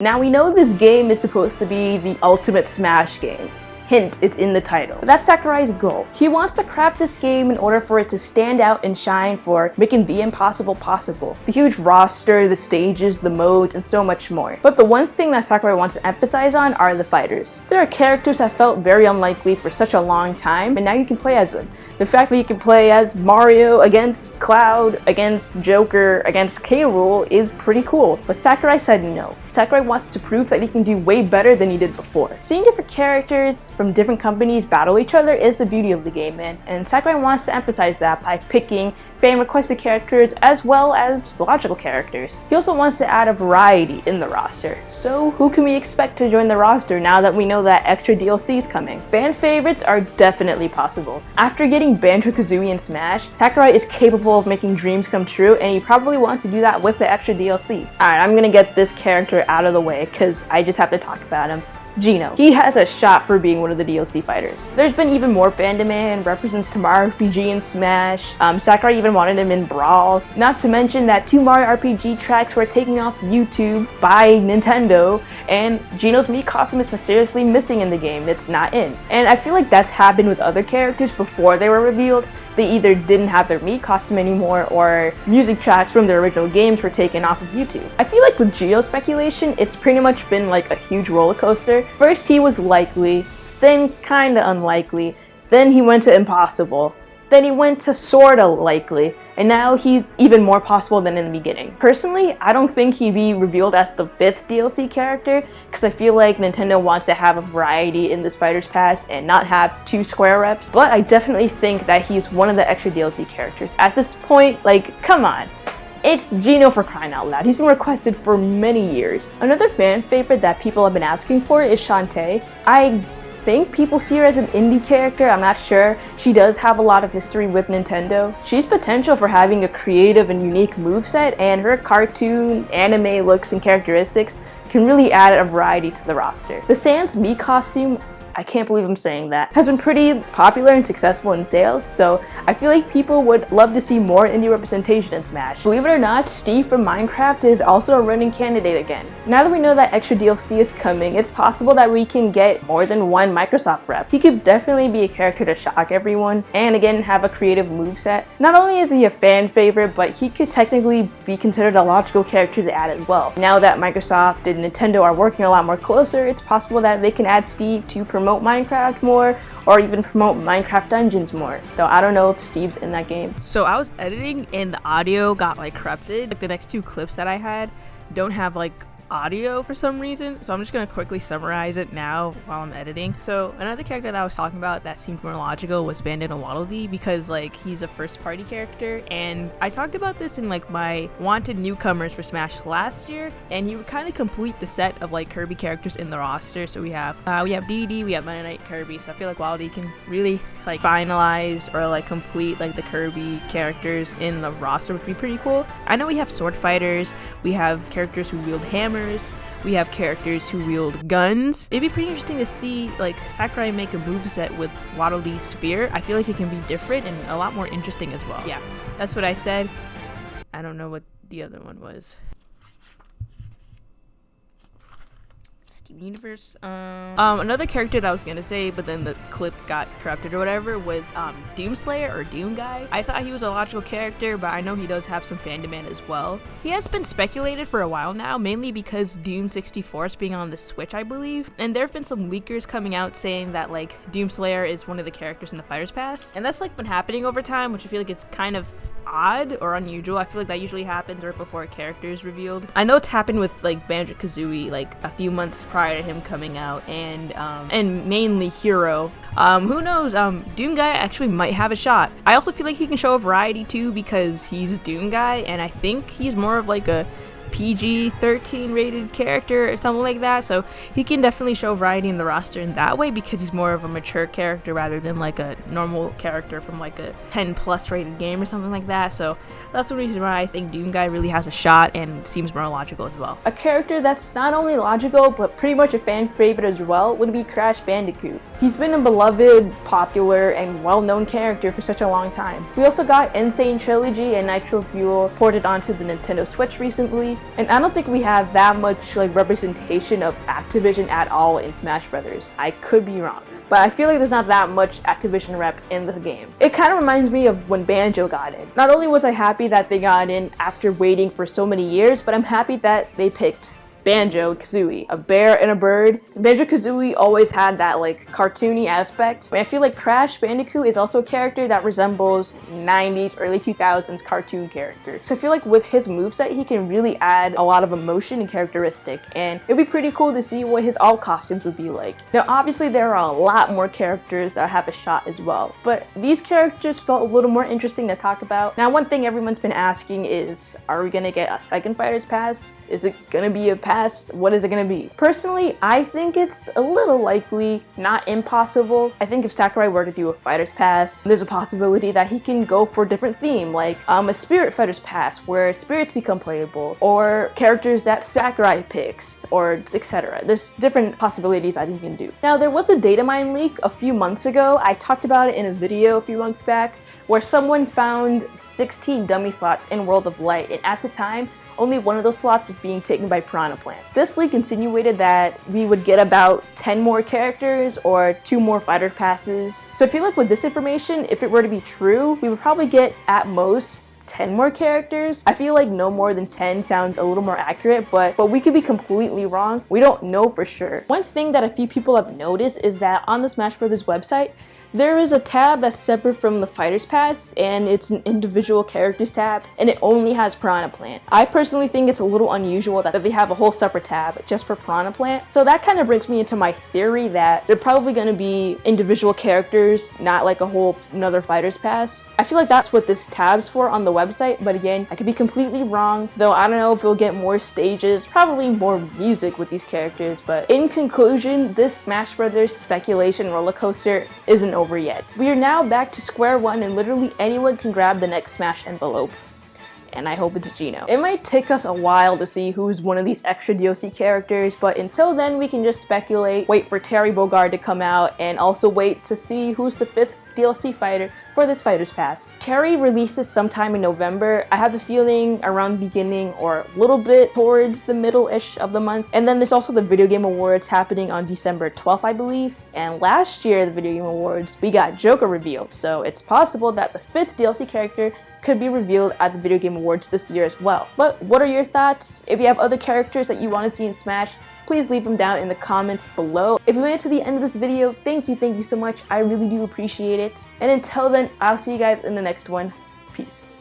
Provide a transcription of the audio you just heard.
Now we know this game is supposed to be the ultimate Smash game. Hint, it's in the title. But that's Sakurai's goal. He wants to craft this game in order for it to stand out and shine for making the impossible possible. The huge roster, the stages, the modes, and so much more. But the one thing that Sakurai wants to emphasize on are the fighters. There are characters that felt very unlikely for such a long time, and now you can play as them. The fact that you can play as Mario against Cloud, against Joker, against K. Rool is pretty cool. But Sakurai said no. Sakurai wants to prove that he can do way better than he did before. Seeing different characters from different companies battle each other is the beauty of the game, man, and Sakurai wants to emphasize that by picking fan-requested characters as well as logical characters. He also wants to add a variety in the roster. So who can we expect to join the roster now that we know that extra DLC is coming? Fan favorites are definitely possible. After getting Banjo-Kazooie in Smash, Sakurai is capable of making dreams come true, and he probably wants to do that with the extra DLC. Alright, I'm gonna get this character out of the way because I just have to talk about him. Gino. He has a shot for being one of the DLC fighters. There's been even more fan demand, references to Mario RPG in Smash. Sakurai even wanted him in Brawl. Not to mention that 2 Mario RPG tracks were taken off YouTube by Nintendo, and Gino's Mii costume is mysteriously missing in the game. It's not in. And I feel like that's happened with other characters before they were revealed. They either didn't have their Mii costume anymore, or music tracks from their original games were taken off of YouTube. I feel like with Geo speculation, it's pretty much been like a huge roller coaster. First he was likely, then kinda unlikely, then he went to impossible, then he went to sorta likely, and now he's even more possible than in the beginning. Personally, I don't think he'd be revealed as the 5th DLC character, because I feel like Nintendo wants to have a variety in this Fighter's Pass and not have 2 Square reps, but I definitely think that he's one of the extra DLC characters. At this point, like, come on. It's Gino, for crying out loud. He's been requested for many years. Another fan favorite that people have been asking for is Shantae. I think people see her as an indie character, I'm not sure. She does have a lot of history with Nintendo. She's potential for having a creative and unique moveset, and her cartoon, anime looks and characteristics can really add a variety to the roster. The Sans Mii costume, I can't believe I'm saying that, has been pretty popular and successful in sales, so I feel like people would love to see more indie representation in Smash. Believe it or not, Steve from Minecraft is also a running candidate again. Now that we know that extra DLC is coming, it's possible that we can get more than one Microsoft rep. He could definitely be a character to shock everyone, and again have a creative moveset. Not only is he a fan favorite, but he could technically be considered a logical character to add as well. Now that Microsoft and Nintendo are working a lot more closer, it's possible that they can add Steve to promote Minecraft more, or even promote Minecraft Dungeons more, though I don't know if Steve's in that game. So I was editing and the audio got like corrupted. Like the next 2 clips that I had don't have like audio for some reason, so I'm just gonna quickly summarize it now while I'm editing. So another character that I was talking about that seemed more logical was Bandit and Waddle Dee, because like he's a first party character, and I talked about this in like my wanted newcomers for Smash last year, and he would kind of complete the set of like Kirby characters in the roster. So we have DDD, we have Meta Knight Kirby, so I feel like Waddle Dee can really like finalize or like complete like the Kirby characters in the roster, which would be pretty cool. I know we have sword fighters, we have characters who wield hammers, we have characters who wield guns. It'd be pretty interesting to see like Sakurai make a moveset with Waddle Dee's spear. I feel like it can be different and a lot more interesting as well. Yeah, that's what I said. I don't know what the other one was. Universe. Another character that I was gonna say, but then the clip got corrupted or whatever, was Doomslayer or Doom Guy. I thought he was a logical character, but I know he does have some fan demand as well. He has been speculated for a while now, mainly because Doom 64 is being on the Switch, I believe, and there have been some leakers coming out saying that like Doomslayer is one of the characters in the Fighter's Pass, and that's like been happening over time, which I feel like it's kind of odd or unusual. I feel like that usually happens right before a character is revealed. I know it's happened with like Banjo-Kazooie like a few months prior to him coming out, and mainly Hero. Who knows, Doom Guy actually might have a shot. I also feel like he can show a variety too, because he's Doom Guy, and I think he's more of like a PG-13 rated character or something like that, so he can definitely show variety in the roster in that way, because he's more of a mature character rather than like a normal character from like a 10+ rated game or something like that. So that's the reason why I think Doom Guy really has a shot and seems more logical as well. A character that's not only logical but pretty much a fan favorite as well would be Crash Bandicoot. He's been a beloved, popular, and well-known character for such a long time. We also got Insane Trilogy and Nitro Fuel ported onto the Nintendo Switch recently, and I don't think we have that much representation of Activision at all in Smash Brothers. I could be wrong, but I feel like there's not that much Activision rep in the game. It kind of reminds me of when Banjo got in. Not only was I happy that they got in after waiting for so many years, but I'm happy that they picked Banjo-Kazooie, a bear and a bird. Banjo-Kazooie always had that cartoony aspect. I feel like Crash Bandicoot is also a character that resembles 90s, early 2000s cartoon characters. So I feel like with his moveset, he can really add a lot of emotion and characteristic, and it'd be pretty cool to see what his all costumes would be like. Now obviously there are a lot more characters that have a shot as well, but these characters felt a little more interesting to talk about. Now one thing everyone's been asking is, are we gonna get a second Fighters Pass? Is it gonna be a pass? What is it gonna be? Personally, I think it's a little likely, not impossible. I think if Sakurai were to do a Fighters Pass, there's a possibility that he can go for a different theme, like a Spirit Fighters Pass where spirits become playable, or characters that Sakurai picks, or etc. There's different possibilities that he can do. Now there was a data mine leak a few months ago. I talked about it in a video a few months back where someone found 16 dummy slots in World of Light, and at the time only one of those slots was being taken by Piranha Plant. This leak insinuated that we would get about 10 more characters or 2 more fighter passes. So I feel like with this information, if it were to be true, we would probably get at most 10 more characters. I feel like no more than 10 sounds a little more accurate, but we could be completely wrong. We don't know for sure. One thing that a few people have noticed is that on the Smash Brothers website, there is a tab that's separate from the Fighters Pass, and it's an individual characters tab, and it only has Piranha Plant. I personally think it's a little unusual that they have a whole separate tab just for Piranha Plant. So that kind of brings me into my theory that they're probably going to be individual characters, not like a whole another Fighters Pass. I feel like that's what this tab's for on the website, but again, I could be completely wrong, though I don't know if we'll get more stages, probably more music with these characters. But in conclusion, this Smash Brothers speculation roller coaster isn't over yet. We are now back to square one, and literally anyone can grab the next Smash envelope. And I hope it's Gino. It might take us a while to see who's one of these extra DLC characters, but until then we can just speculate, wait for Terry Bogard to come out, and also wait to see who's the 5th DLC fighter for this Fighters Pass. Terry releases sometime in November. I have a feeling around the beginning or a little bit towards the middle-ish of the month. And then there's also the Video Game Awards happening on December 12th, I believe. And last year, the Video Game Awards, we got Joker revealed. So it's possible that the 5th DLC character could be revealed at the Video Game Awards this year as well. But what are your thoughts? If you have other characters that you want to see in Smash, please leave them down in the comments below. If you made it to the end of this video, thank you so much. I really do appreciate it. And until then, I'll see you guys in the next one. Peace.